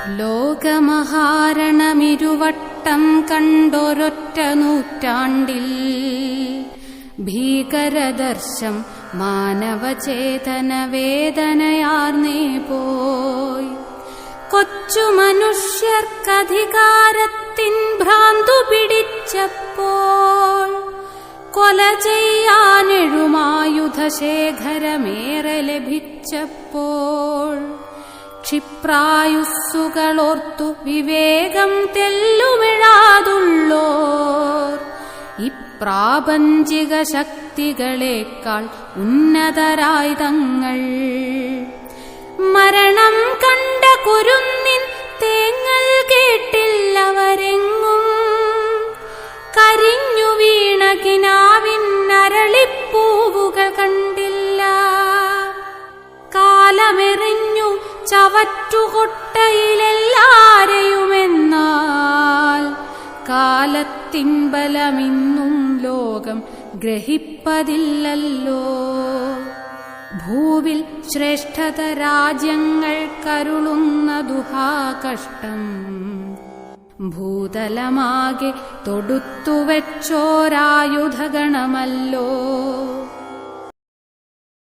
ലോകമഹാരണമിരുവട്ടം കണ്ടൊരൊറ്റ നൂറ്റാണ്ടിൽ ഭീകരദർശം മാനവചേതന വേദനയാർന്നേ പോയി. കൊച്ചു മനുഷ്യർക്കധികാരത്തിൻ ഭ്രാന്തു പിടിച്ചപ്പോൾ കൊല ചെയ്യാനെഴുമായുധശേഖരമേറെ ലഭിച്ചപ്പോൾ ക്ഷിപ്രായുസ്സുകളോർത്തു വിവേകം തെല്ലുമിഴാതുള്ളോർ ഇപ്രാപഞ്ചിക ശക്തികളേക്കാൾ ഉന്നതരായി തങ്ങൾ. മരണം കണ്ട കുരുന്നിൻ തേങ്ങൽ കേട്ടില്ലവരെങ്ങും, കരിഞ്ഞു വീണ കിനാവിനരളിപ്പൂവുകൾ കണ്ടില്ല. കാലമെറിഞ്ഞു ചവറ്റുകൊട്ടയിലെല്ലാരെയുമെന്നാൽ കാലത്തിൻ ബലമിന്നും ലോകം ഗ്രഹിപ്പതില്ലല്ലോ. ഭൂവിൽ ശ്രേഷ്ഠത രാജ്യങ്ങൾ കരുളുന്ന ദുഹാകഷ്ടം ഭൂതലമാകെ തൊടുത്തുവെച്ചോരായുധഗണമല്ലോ.